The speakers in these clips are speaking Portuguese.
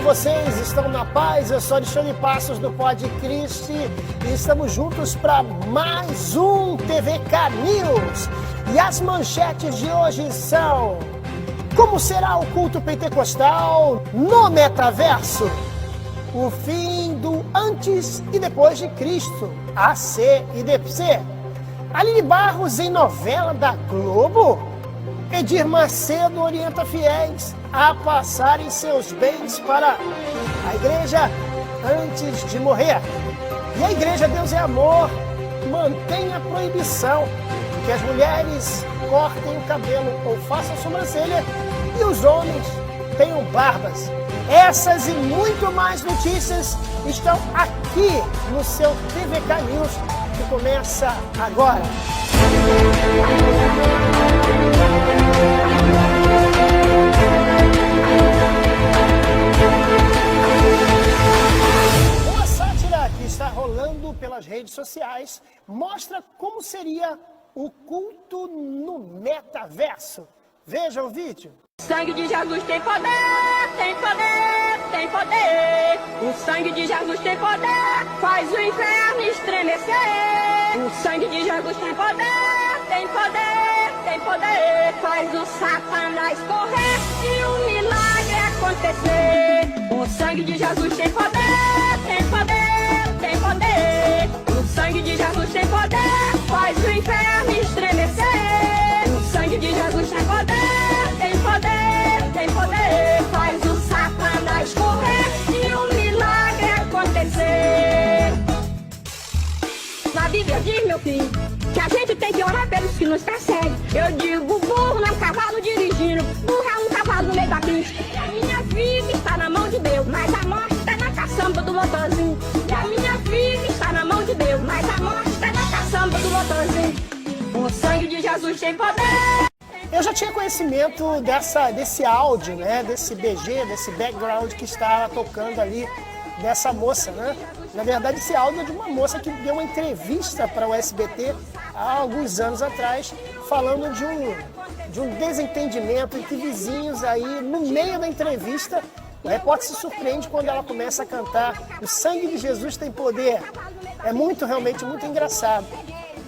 vocês estão na paz? Eu sou Alexandre Passos do Pod Cristo e estamos juntos para mais um TVK News. E as manchetes de hoje são: como será o culto pentecostal no metaverso? O fim do antes e depois de Cristo, AC e DC. Aline Barros em novela da Globo? Edir Macedo orienta fiéis a passarem seus bens para a igreja antes de morrer. E a igreja Deus é Amor mantém a proibição que as mulheres cortem o cabelo ou façam sobrancelha e os homens tenham barbas. Essas e muito mais notícias estão aqui no seu TVK News, que começa agora. Uma sátira que está rolando pelas redes sociais mostra como seria o culto no metaverso. Veja o vídeo. Sangue de Jesus tem poder, tem poder, tem poder. O sangue de Jesus tem poder, faz o inferno estremecer. O sangue de Jesus tem poder, tem poder, tem poder. Faz o Satanás correr e o milagre acontecer. O sangue de Jesus tem poder, tem poder, tem poder. O sangue de Jesus tem poder, faz o inferno estremecer. O sangue de Jesus tem poder, tem poder, tem poder. Faz o Satanás correr e o milagre acontecer. Na Bíblia diz, meu filho, que a gente tem que orar pelos que nos perseguem. Eu digo, burro não é um cavalo dirigindo, burro é um cavalo no meio da pista. E a minha vida está na mão de Deus, mas a morte está na caçamba do motorzinho. E a minha vida está na mão de Deus, mas a morte está na caçamba do motorzinho. O sangue de Jesus tem poder. Eu já tinha conhecimento desse áudio, né? Desse BG, desse background que estava tocando ali, dessa moça, né? Na verdade, esse áudio é de uma moça que deu uma entrevista para o SBT há alguns anos atrás, falando de um desentendimento entre vizinhos aí. No meio da entrevista, o repórter se surpreende quando ela começa a cantar "O sangue de Jesus tem poder". É realmente muito engraçado.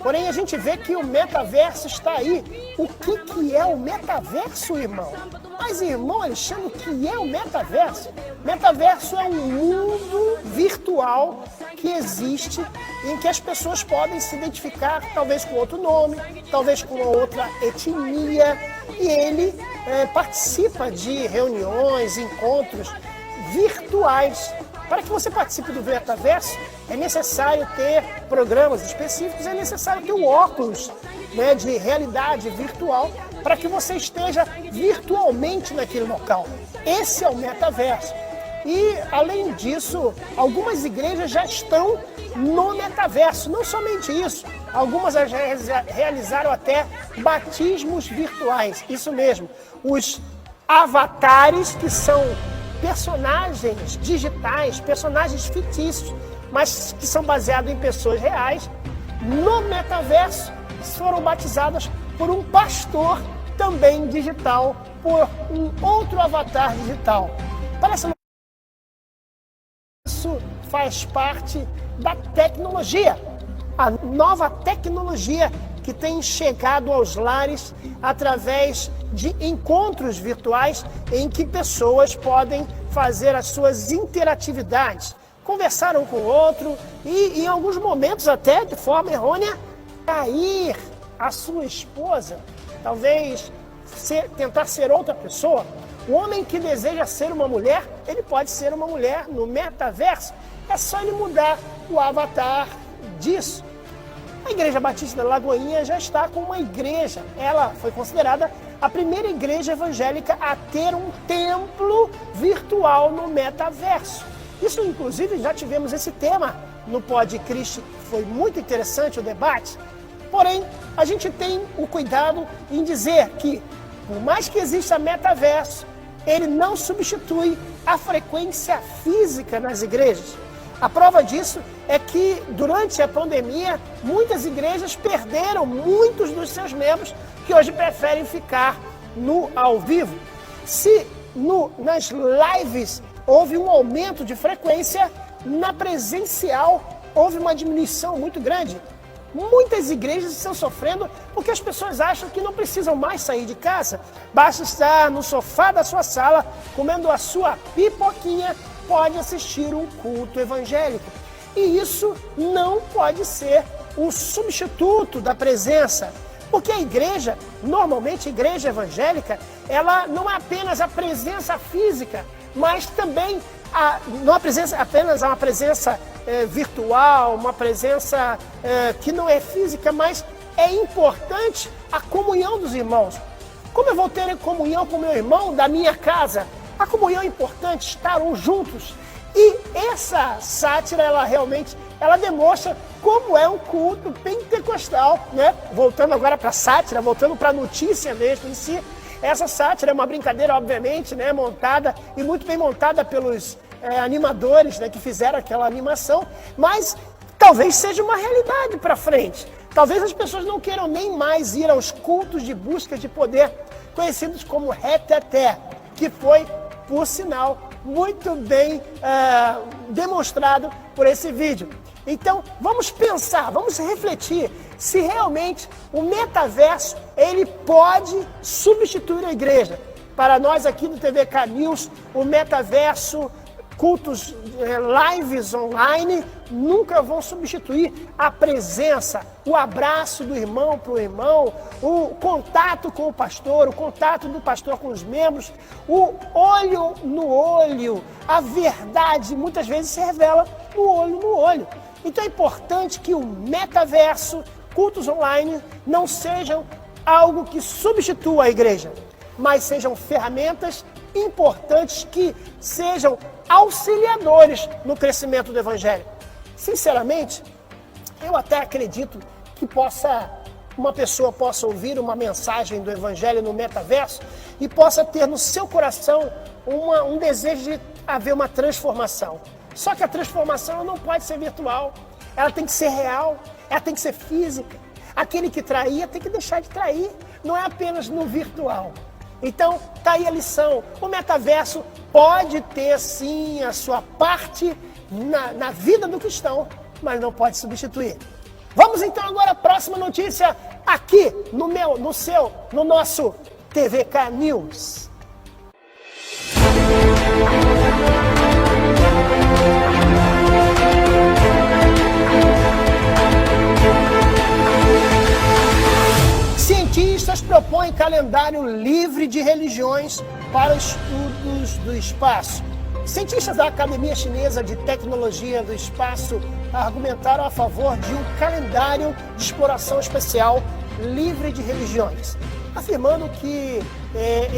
Porém, a gente vê que o metaverso está aí. O que é o metaverso, irmão? Mas, irmão Alexandre, o que é o metaverso? Metaverso é um mundo virtual que existe, em que as pessoas podem se identificar, talvez com outro nome, talvez com outra etnia, e ele participa de reuniões, encontros virtuais. Para que você participe do metaverso, é necessário ter programas específicos, é necessário ter o óculos, né, de realidade virtual, para que você esteja virtualmente naquele local. Esse é o metaverso. E, além disso, algumas igrejas já estão no metaverso. Não somente isso, algumas realizaram até batismos virtuais. Isso mesmo, os avatares, que são personagens digitais, personagens fictícios, mas que são baseados em pessoas reais, no metaverso, foram batizadas por um pastor também digital, por um outro avatar digital. Parece que isso faz parte da tecnologia, a nova tecnologia que tem chegado aos lares através de encontros virtuais em que pessoas podem fazer as suas interatividades, conversar um com o outro e, em alguns momentos, até de forma errônea, trair a sua esposa, talvez tentar ser outra pessoa. O homem que deseja ser uma mulher, ele pode ser uma mulher no metaverso. É só ele mudar o avatar disso. A Igreja Batista da Lagoinha já está com uma igreja. Ela foi considerada a primeira igreja evangélica a ter um templo virtual no metaverso. Isso, inclusive, já tivemos esse tema no Pod Cristo. Foi muito interessante o debate. Porém, a gente tem o cuidado em dizer que, por mais que exista metaverso, ele não substitui a frequência física nas igrejas. A prova disso é que, durante a pandemia, muitas igrejas perderam muitos dos seus membros que hoje preferem ficar no ao vivo. Se nas lives houve um aumento de frequência, na presencial houve uma diminuição muito grande. Muitas igrejas estão sofrendo porque as pessoas acham que não precisam mais sair de casa. Basta estar no sofá da sua sala, comendo a sua pipoquinha, pode assistir um culto evangélico. E isso não pode ser o substituto da presença. Porque a igreja, normalmente a igreja evangélica, ela não é apenas a presença física, mas também não apenas uma presença virtual, uma presença que não é física, mas é importante a comunhão dos irmãos. Como eu vou ter comunhão com meu irmão da minha casa? A comunhão é importante, estarmos juntos. E essa sátira, ela demonstra como é um culto pentecostal, né? Voltando agora para a sátira, voltando para a notícia mesmo em si. Essa sátira é uma brincadeira, obviamente, né? Montada e muito bem montada pelos animadores, né? Que fizeram aquela animação, mas talvez seja uma realidade para frente. Talvez as pessoas não queiram nem mais ir aos cultos de busca de poder, conhecidos como reteté, que foi, por sinal, muito bem demonstrado por esse vídeo. Então, vamos pensar, vamos refletir se realmente o metaverso, ele pode substituir a igreja. Para nós aqui do TVK News, o metaverso, cultos, lives online, nunca vão substituir a presença, o abraço do irmão para o irmão, o contato com o pastor, o contato do pastor com os membros, o olho no olho, a verdade muitas vezes se revela no olho no olho. Então é importante que o metaverso, cultos online, não sejam algo que substitua a igreja, mas sejam ferramentas importantes que sejam auxiliadores no crescimento do evangelho. Sinceramente, eu até acredito que uma pessoa possa ouvir uma mensagem do evangelho no metaverso e possa ter no seu coração um desejo de haver uma transformação. Só que a transformação não pode ser virtual, ela tem que ser real, ela tem que ser física. Aquele que traía tem que deixar de trair, não é apenas no virtual. Então, tá aí a lição. O metaverso pode ter, sim, a sua parte na vida do cristão, mas não pode substituir. Vamos então agora à próxima notícia aqui no nosso TVK News. Cientistas propõem calendário livre de religiões para estudos do espaço. Cientistas da Academia Chinesa de Tecnologia do Espaço argumentaram a favor de um calendário de exploração espacial livre de religiões, afirmando que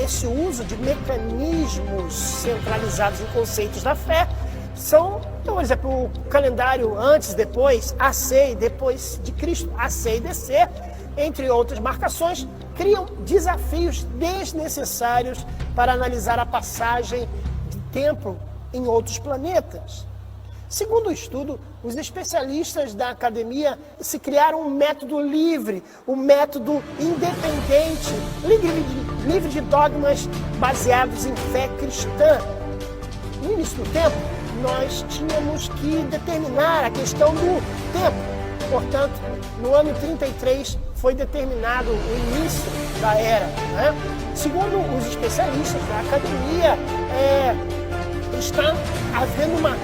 esse uso de mecanismos centralizados em conceitos da fé são, por exemplo, o calendário antes, depois, AC e depois de Cristo, AC e DC, entre outras marcações, criam desafios desnecessários para analisar a passagem de tempo em outros planetas. Segundo o estudo, os especialistas da academia se criaram um método livre, um método independente, livre de dogmas baseados em fé cristã. No início do tempo, nós tínhamos que determinar a questão do tempo. Portanto, no ano 33 foi determinado o início da era, né? Segundo os especialistas da academia, está havendo uma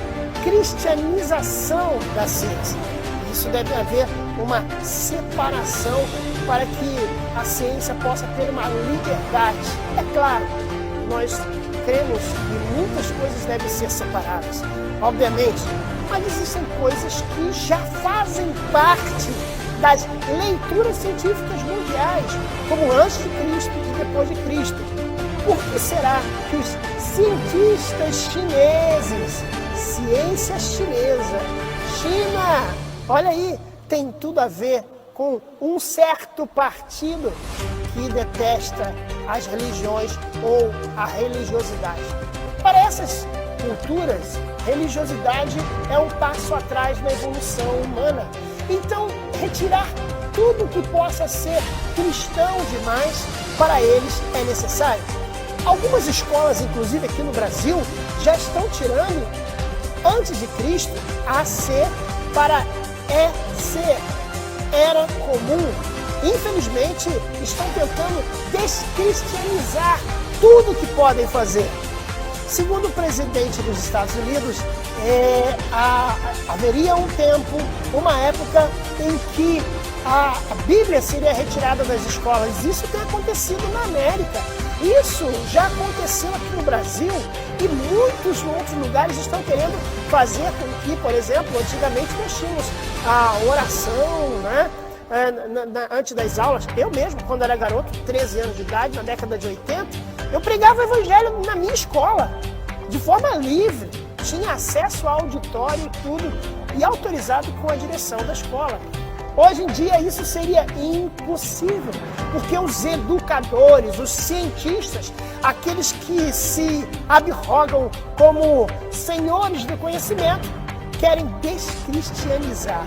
cristianização da ciência. Isso deve haver uma separação para que a ciência possa ter uma liberdade. É claro, nós cremos que muitas coisas devem ser separadas, obviamente, mas existem coisas que já fazem parte das leituras científicas mundiais, como antes de Cristo e depois de Cristo. Por que será que os cientistas chineses, ciência chinesa, China, olha aí, tem tudo a ver com um certo partido que detesta as religiões ou a religiosidade? Para essas culturas, religiosidade é um passo atrás na evolução humana. Então, retirar tudo que possa ser cristão demais, para eles é necessário. Algumas escolas, inclusive aqui no Brasil, já estão tirando antes de Cristo AC para EC, era comum. Infelizmente, estão tentando descristianizar tudo que podem fazer. Segundo o presidente dos Estados Unidos, haveria um tempo, uma época em que a Bíblia seria retirada das escolas. Isso tem acontecido na América. Isso já aconteceu aqui no Brasil e muitos outros lugares estão querendo fazer com que, por exemplo, antigamente nós tínhamos a oração, né? Antes das aulas. Eu mesmo, quando era garoto, 13 anos de idade, na década de 80, eu pregava o evangelho na minha escola, de forma livre. Tinha acesso ao auditório e tudo, e autorizado com a direção da escola. Hoje em dia isso seria impossível, porque os educadores, os cientistas, aqueles que se abrogam como senhores do conhecimento, querem descristianizar.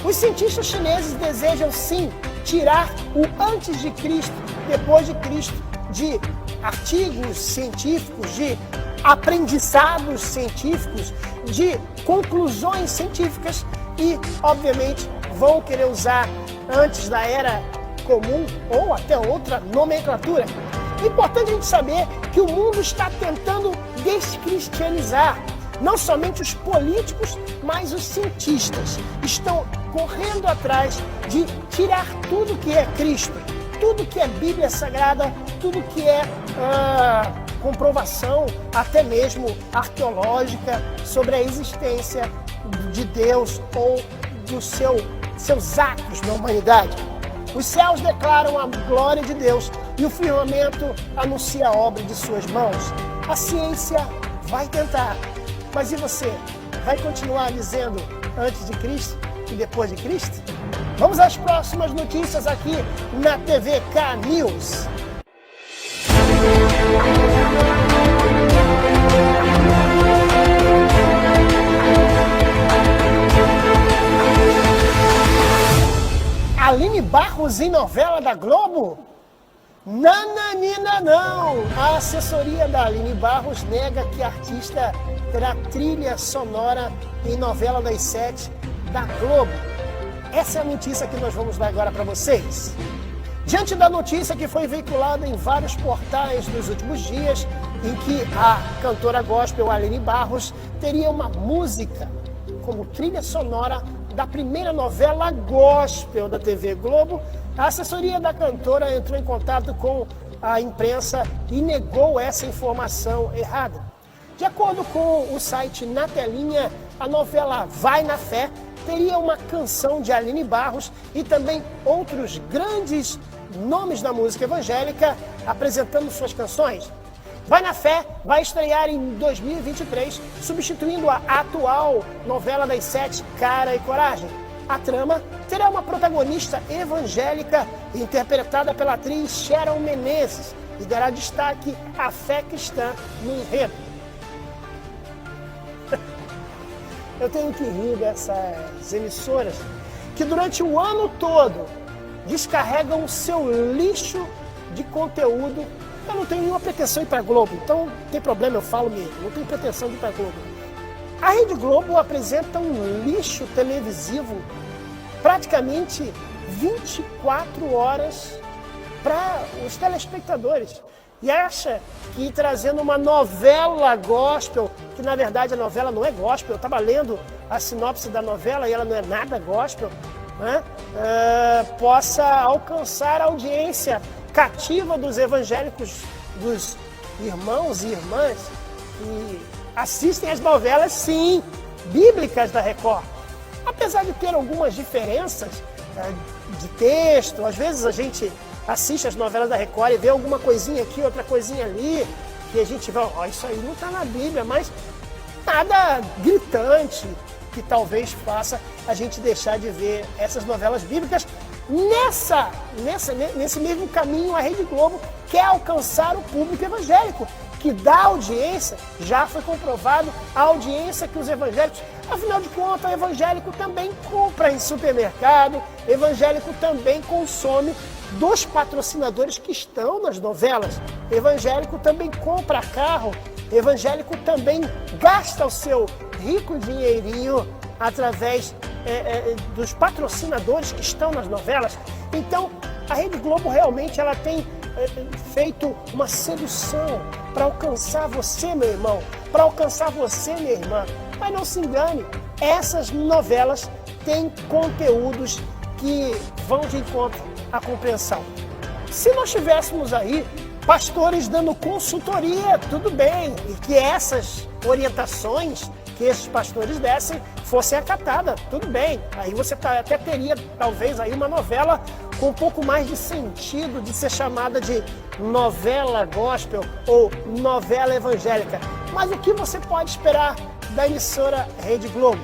Os cientistas chineses desejam sim tirar o antes de Cristo, depois de Cristo, de artigos científicos, de aprendizados científicos, de conclusões científicas e, obviamente, vão querer usar antes da era comum ou até outra nomenclatura. É importante a gente saber que o mundo está tentando descristianizar. Não somente os políticos, mas os cientistas estão correndo atrás de tirar tudo que é Cristo, tudo que é Bíblia Sagrada, tudo que é comprovação, até mesmo arqueológica, sobre a existência de Deus ou dos seus atos na humanidade. Os céus declaram a glória de Deus e o firmamento anuncia a obra de suas mãos. A ciência vai tentar, mas e você? Vai continuar dizendo antes de Cristo e depois de Cristo? Vamos às próximas notícias aqui na TVK News. Aline Barros em novela da Globo? Nananina não! A assessoria da Aline Barros nega que a artista terá trilha sonora em novela das 7 da Globo. Essa é a notícia que nós vamos dar agora para vocês. Diante da notícia que foi veiculada em vários portais nos últimos dias, em que a cantora gospel Aline Barros teria uma música como trilha sonora da primeira novela gospel da TV Globo, a assessoria da cantora entrou em contato com a imprensa e negou essa informação errada. De acordo com o site Na Telinha, a novela Vai na Fé teria uma canção de Aline Barros e também outros grandes nomes da música evangélica apresentando suas canções. Vai na Fé vai estrear em 2023, substituindo a atual novela das 7, Cara e Coragem. A trama terá uma protagonista evangélica interpretada pela atriz Sharon Menezes e dará destaque à fé cristã no enredo. Eu tenho que rir dessas emissoras que durante o ano todo descarregam o seu lixo de conteúdo. Eu não tenho nenhuma pretensão de ir para a Globo, então não tem problema, eu falo mesmo, não tenho pretensão de ir para a Globo. A Rede Globo apresenta um lixo televisivo praticamente 24 horas para os telespectadores. E acha que trazendo uma novela gospel, que na verdade a novela não é gospel, eu estava lendo a sinopse da novela e ela não é nada gospel, né? Possa alcançar a audiência cativa dos evangélicos, dos irmãos e irmãs que assistem às novelas, sim, bíblicas da Record. Apesar de ter algumas diferenças de texto, às vezes a gente assiste as novelas da Record e vê alguma coisinha aqui, outra coisinha ali, que a gente vai, isso aí não está na Bíblia, mas nada gritante que talvez faça a gente deixar de ver essas novelas bíblicas. Nesse mesmo caminho, a Rede Globo quer alcançar o público evangélico, que dá audiência, já foi comprovado a audiência que os evangélicos, Afinal de contas, o evangélico também compra em supermercado, evangélico também consome dos patrocinadores que estão nas novelas. Evangélico também compra carro, evangélico também gasta o seu rico dinheirinho através dos patrocinadores que estão nas novelas. Então, a Rede Globo realmente ela tem feito uma sedução para alcançar você, meu irmão, para alcançar você, minha irmã. Mas não se engane, essas novelas têm conteúdos que vão de encontro à compreensão. Se nós tivéssemos aí pastores dando consultoria, tudo bem, e que essas orientações que esses pastores dessem fossem acatadas, tudo bem. Aí você até teria, talvez, aí uma novela com um pouco mais de sentido de ser chamada de novela gospel ou novela evangélica. Mas o que você pode esperar da emissora Rede Globo?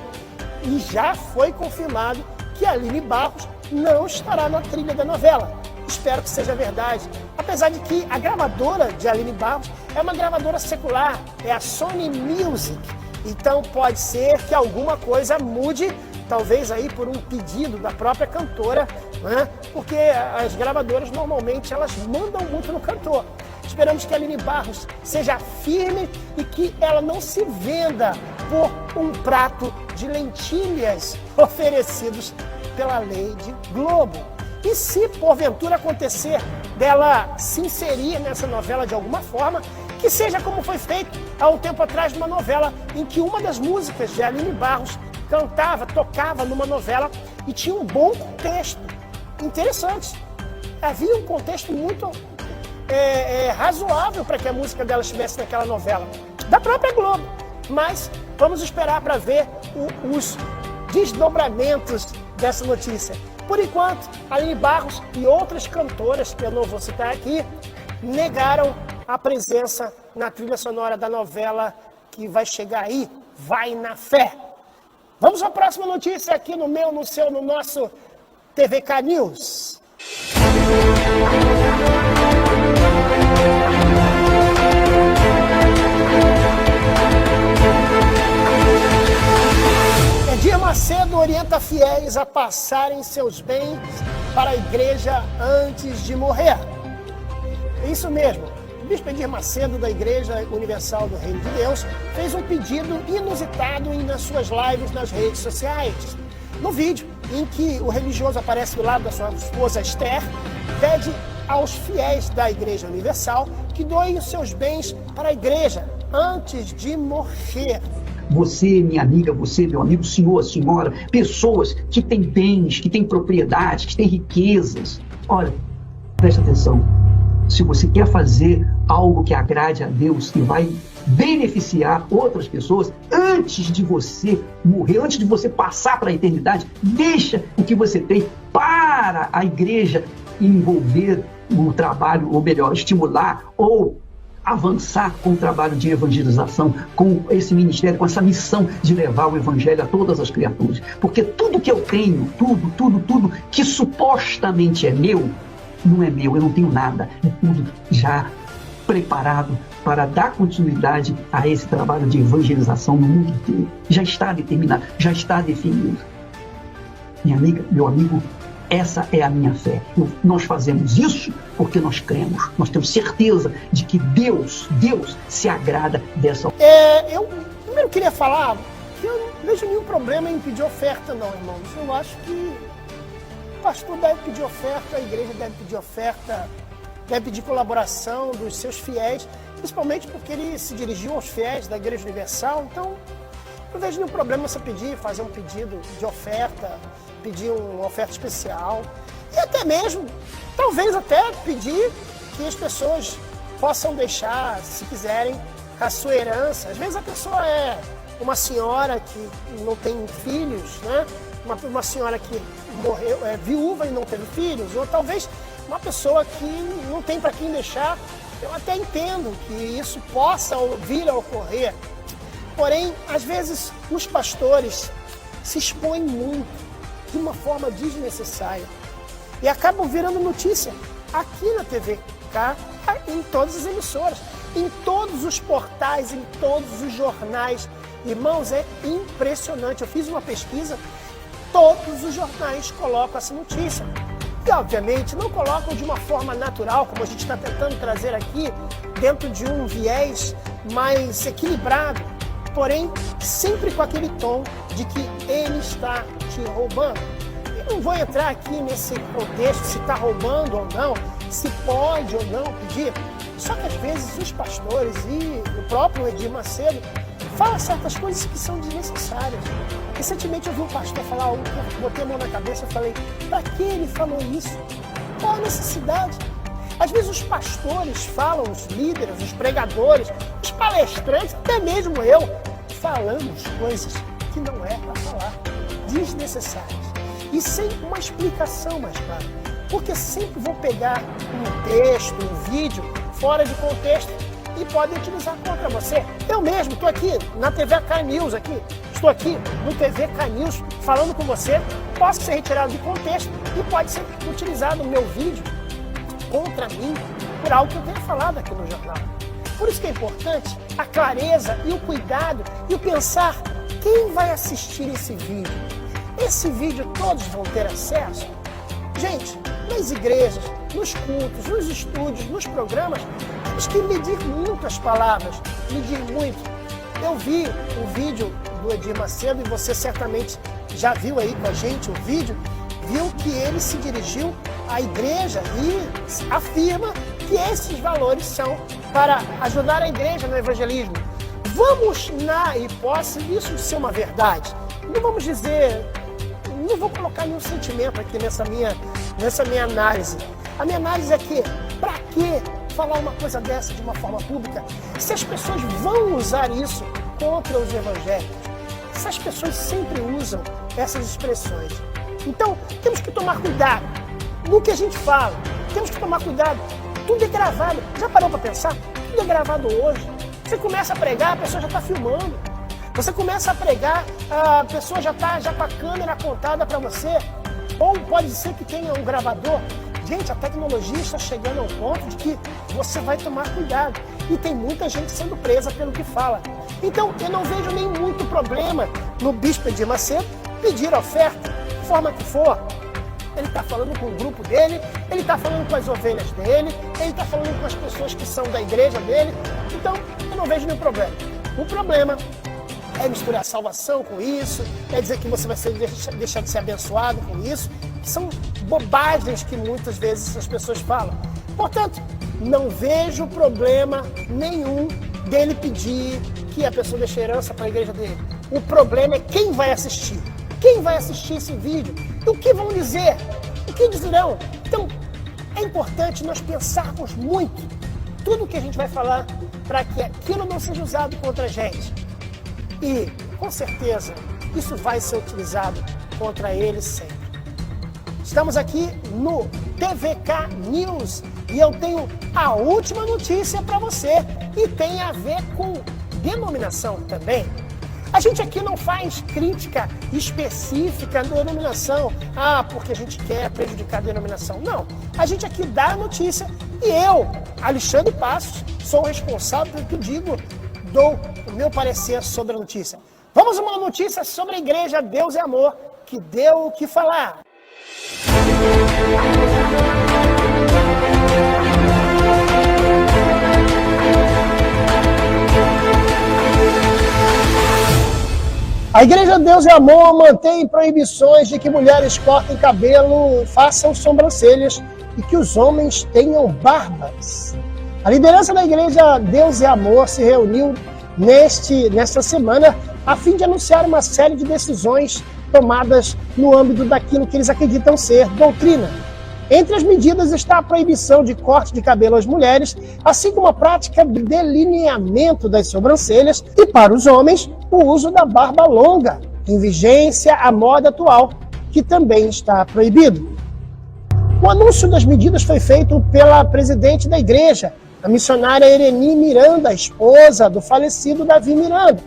E já foi confirmado que a Aline Barros não estará na trilha da novela. Espero que seja verdade. Apesar de que a gravadora de Aline Barros é uma gravadora secular, é a Sony Music. Então pode ser que alguma coisa mude, talvez aí por um pedido da própria cantora, né? Porque as gravadoras normalmente elas mandam muito no cantor. Esperamos que a Aline Barros seja firme e que ela não se venda por um prato de lentilhas oferecidos pela Rede Globo. E se porventura acontecer dela se inserir nessa novela de alguma forma, que seja como foi feito há um tempo atrás numa novela em que uma das músicas de Aline Barros tocava numa novela e tinha um bom contexto. Interessante. Havia um contexto muito razoável para que a música dela estivesse naquela novela, da própria Globo. Mas vamos esperar para ver os desdobramentos dessa notícia. Por enquanto, Aline Barros e outras cantoras, que eu não vou citar aqui, negaram a presença na trilha sonora da novela que vai chegar aí, Vai na Fé. Vamos à próxima notícia aqui no meu, no seu, no nosso TVK News. Edir Macedo orienta fiéis a passarem seus bens para a igreja antes de morrer. Isso mesmo. O bispo Edir Macedo, da Igreja Universal do Reino de Deus, fez um pedido inusitado nas suas lives nas redes sociais. No vídeo, em que o religioso aparece do lado da sua esposa Esther, pede aos fiéis da Igreja Universal que doem os seus bens para a igreja antes de morrer. Você, minha amiga, você, meu amigo, senhor, senhora, pessoas que têm bens, que têm propriedades, que têm riquezas. Olha, presta atenção. Se você quer fazer algo que agrade a Deus, que vai beneficiar outras pessoas, antes de você morrer, antes de você passar para a eternidade, deixa o que você tem para a igreja envolver o trabalho, ou melhor, estimular ou avançar com o trabalho de evangelização, com esse ministério, com essa missão de levar o evangelho a todas as criaturas. Porque tudo que eu tenho, tudo que supostamente é meu, não é meu, eu não tenho nada. É tudo já preparado para dar continuidade a esse trabalho de evangelização no mundo inteiro. Já está determinado, já está definido. Minha amiga, meu amigo, essa é a minha fé. Nós fazemos isso porque nós cremos. Nós temos certeza de que Deus se agrada dessa. Eu primeiro queria falar que eu não vejo nenhum problema em pedir oferta, não, irmãos. Eu acho que o pastor deve pedir oferta, a igreja deve pedir oferta, deve pedir colaboração dos seus fiéis, principalmente porque ele se dirigiu aos fiéis da Igreja Universal. Então, não vejo nenhum problema você fazer um pedido de oferta, pedir uma oferta especial e até mesmo, talvez até pedir que as pessoas possam deixar, se quiserem, a sua herança. Às vezes a pessoa é uma senhora que não tem filhos, né? Uma senhora que morreu, é viúva e não teve filhos, ou talvez uma pessoa que não tem para quem deixar. Eu até entendo que isso possa vir a ocorrer, porém, às vezes os pastores se expõem muito, de uma forma desnecessária, e acabam virando notícia aqui na TVK, em todas as emissoras, em todos os portais, em todos os jornais, Irmãos, é impressionante. Eu fiz uma pesquisa, todos os jornais colocam essa notícia. E, obviamente, não colocam de uma forma natural, como a gente está tentando trazer aqui, dentro de um viés mais equilibrado, porém, sempre com aquele tom de que ele está te roubando. Eu não vou entrar aqui nesse contexto, se está roubando ou não, se pode ou não pedir. Só que, às vezes, os pastores e o próprio Edir Macedo falam certas coisas que são desnecessárias. Recentemente eu vi um pastor falar algo, eu botei a mão na cabeça e falei, para que ele falou isso? Qual a necessidade? Às vezes os pastores falam, os líderes, os pregadores, os palestrantes, até mesmo eu, falamos coisas que não é para falar, desnecessárias. E sem uma explicação mais clara. Porque sempre vão pegar um texto, um vídeo, fora de contexto e podem utilizar contra você. Eu mesmo estou aqui na TV K News, estou aqui no TV K News falando com você, posso ser retirado de contexto e pode ser utilizado no meu vídeo contra mim por algo que eu tenha falado aqui no jornal. Por isso que é importante a clareza e o cuidado e o pensar quem vai assistir esse vídeo. Esse vídeo todos vão ter acesso? Gente, nas igrejas, nos cultos, nos estúdios, nos programas, temos que medir muito as palavras, medir muito. Eu vi o vídeo do Edir Macedo e você certamente já viu aí com a gente o vídeo, viu que ele se dirigiu à igreja e afirma que esses valores são para ajudar a igreja no evangelismo. Vamos, na hipótese disso de ser uma verdade, não vamos dizer, não vou colocar nenhum sentimento aqui nessa minha análise. A minha análise é que, para que falar uma coisa dessa de uma forma pública, se as pessoas vão usar isso contra os evangélicos? Se as pessoas sempre usam essas expressões. Então, temos que tomar cuidado no que a gente fala. Temos que tomar cuidado. Tudo é gravado. Já parou para pensar? Tudo é gravado hoje. Você começa a pregar, a pessoa já está filmando. Você começa a pregar, a pessoa já está com a câmera apontada para você. Ou pode ser que tenha um gravador. Gente, a tecnologia está chegando ao ponto de que você vai tomar cuidado. E tem muita gente sendo presa pelo que fala. Então, eu não vejo nem muito problema no bispo Edir Macedo pedir oferta, de forma que for. Ele está falando com o grupo dele, ele está falando com as ovelhas dele, ele está falando com as pessoas que são da igreja dele. Então, eu não vejo nenhum problema. O problema é misturar salvação com isso, é dizer que você vai deixar de ser abençoado com isso. São bobagens que muitas vezes as pessoas falam. Portanto, não vejo problema nenhum dele pedir que a pessoa deixe herança para a igreja dele. O problema é quem vai assistir. Quem vai assistir esse vídeo? O que vão dizer? O que dizerão? Então, é importante nós pensarmos muito tudo o que a gente vai falar para que aquilo não seja usado contra a gente. E, com certeza, isso vai ser utilizado contra eles sempre. Estamos aqui no TVK News e eu tenho a última notícia para você e tem a ver com denominação também. A gente aqui não faz crítica específica da denominação, porque a gente quer prejudicar a denominação. Não, a gente aqui dá a notícia e eu, Alexandre Passos, sou o responsável pelo que digo, dou o meu parecer sobre a notícia. Vamos a uma notícia sobre a igreja Deus é Amor, que deu o que falar. A Igreja Deus é Amor mantém proibições de que mulheres cortem cabelo, façam sobrancelhas e que os homens tenham barbas. A liderança da Igreja Deus é Amor se reuniu nesta semana a fim de anunciar uma série de decisões tomadas no âmbito daquilo que eles acreditam ser doutrina. Entre as medidas está a proibição de corte de cabelo às mulheres, assim como a prática de delineamento das sobrancelhas e, para os homens, o uso da barba longa, em vigência à moda atual, que também está proibido. O anúncio das medidas foi feito pela presidente da igreja, a missionária Ereni Miranda, esposa do falecido Davi Miranda.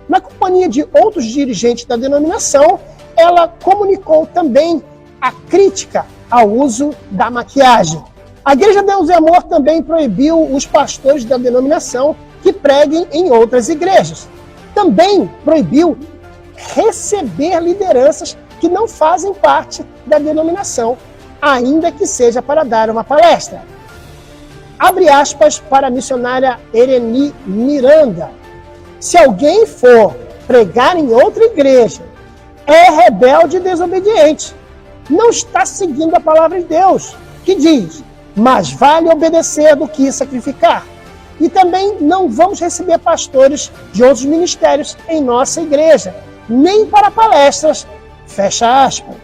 Na companhia de outros dirigentes da denominação, ela comunicou também a crítica ao uso da maquiagem. A Igreja Deus e Amor também proibiu os pastores da denominação que preguem em outras igrejas. Também proibiu receber lideranças que não fazem parte da denominação, ainda que seja para dar uma palestra. Abre aspas para a missionária Ereni Miranda. Se alguém for pregar em outra igreja, é rebelde e desobediente. Não está seguindo a palavra de Deus, que diz, mais vale obedecer do que sacrificar. E também não vamos receber pastores de outros ministérios em nossa igreja, nem para palestras, fecha aspas.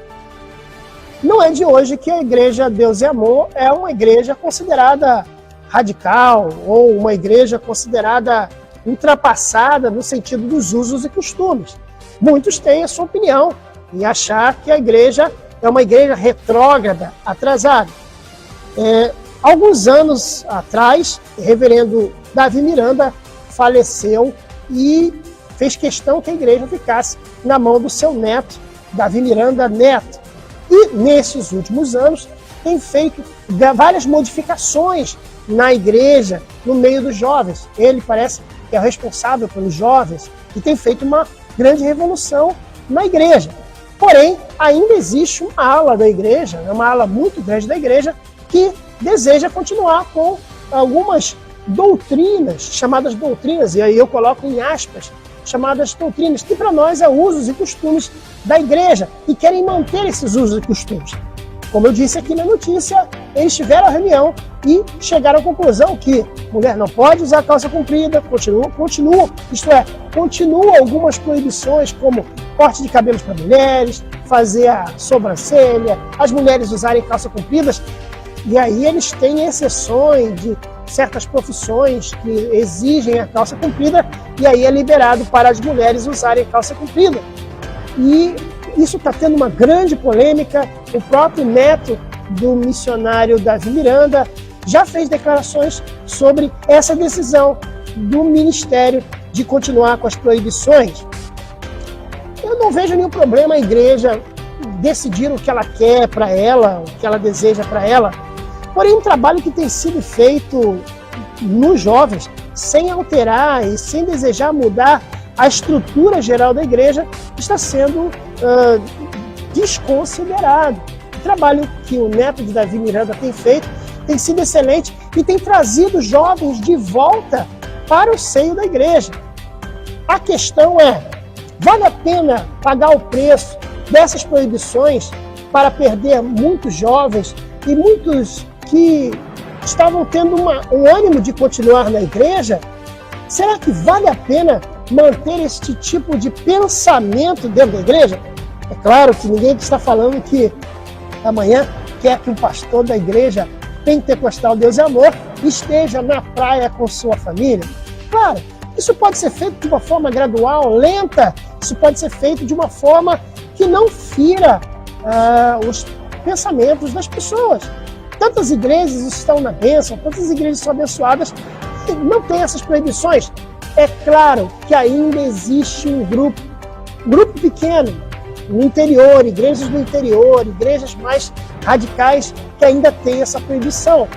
Não é de hoje que a igreja Deus e Amor é uma igreja considerada radical ou uma igreja considerada ultrapassada no sentido dos usos e costumes. Muitos têm a sua opinião e achar que a igreja é uma igreja retrógrada, atrasada. Alguns anos atrás, o reverendo Davi Miranda faleceu e fez questão que a igreja ficasse na mão do seu neto, Davi Miranda Neto. E, nesses últimos anos, tem feito várias modificações na igreja, no meio dos jovens. Ele parece que é o responsável pelos jovens e tem feito uma grande revolução na igreja. Porém, ainda existe uma ala da igreja, uma ala muito grande da igreja, que deseja continuar com algumas doutrinas, chamadas doutrinas, e aí eu coloco em aspas, chamadas doutrinas, que para nós é usos e costumes da igreja, e querem manter esses usos e costumes. Como eu disse aqui na notícia, eles tiveram a reunião e chegaram à conclusão que mulher não pode usar calça comprida, continua algumas proibições, como corte de cabelos para mulheres, fazer a sobrancelha, as mulheres usarem calça compridas, e aí eles têm exceções de certas profissões que exigem a calça comprida, e aí é liberado para as mulheres usarem calça comprida. E isso está tendo uma grande polêmica. O próprio neto do missionário Davi Miranda já fez declarações sobre essa decisão do ministério de continuar com as proibições. Eu não vejo nenhum problema a igreja decidir o que ela quer para ela, o que ela deseja para ela. Porém, um trabalho que tem sido feito nos jovens, sem alterar e sem desejar mudar a estrutura geral da igreja, está sendo desconsiderado. O trabalho que o neto de Davi Miranda tem feito tem sido excelente e tem trazido jovens de volta para o seio da igreja. A questão é, vale a pena pagar o preço dessas proibições para perder muitos jovens e muitos que estavam tendo um ânimo de continuar na igreja? Será que vale a pena manter este tipo de pensamento dentro da igreja? É claro que ninguém está falando que amanhã quer que um pastor da igreja pentecostal Deus e Amor esteja na praia com sua família. Claro, isso pode ser feito de uma forma gradual, lenta, isso pode ser feito de uma forma que não fira os pensamentos das pessoas. Tantas igrejas estão na bênção, tantas igrejas são abençoadas e não tem essas proibições. É claro que ainda existe um grupo pequeno, no interior, igrejas do interior, igrejas mais radicais que ainda tem essa proibição.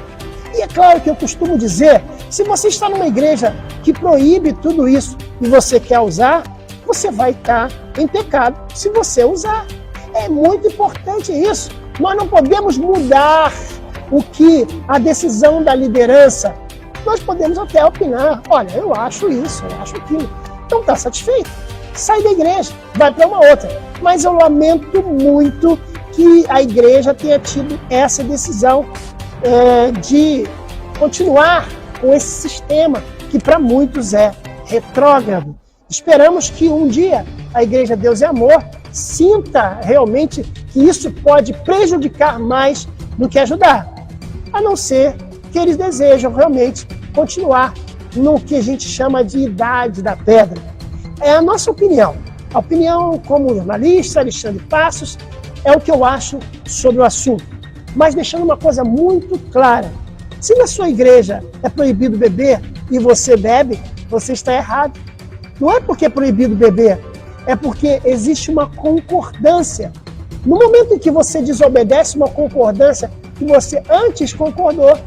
E é claro que eu costumo dizer, se você está numa igreja que proíbe tudo isso e você quer usar, você vai estar em pecado se você usar. É muito importante isso. Nós não podemos mudar o que a decisão da liderança. Nós podemos até opinar, olha, eu acho isso, eu acho aquilo. Então está satisfeito, sai da igreja, vai para uma outra. Mas eu lamento muito que a igreja tenha tido essa decisão de continuar com esse sistema que para muitos é retrógrado. Esperamos que um dia a Igreja Deus e Amor sinta realmente que isso pode prejudicar mais do que ajudar, a não ser que eles desejam realmente continuar no que a gente chama de idade da pedra. É a nossa opinião. A opinião como jornalista, Alexandre Passos, é o que eu acho sobre o assunto. Mas deixando uma coisa muito clara, se na sua igreja é proibido beber e você bebe, você está errado. Não é porque é proibido beber, é porque existe uma concordância. No momento em que você desobedece uma concordância que você antes concordou,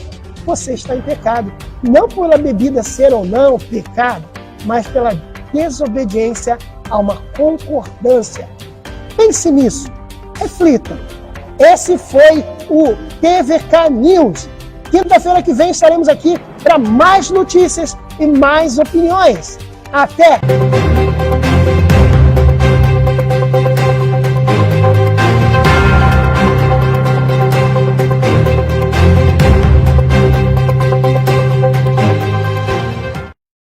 você está em pecado. Não pela bebida ser ou não pecado, mas pela desobediência a uma concordância. Pense nisso, reflita. Esse foi o TVK News. Quinta-feira que vem estaremos aqui para mais notícias e mais opiniões. Até!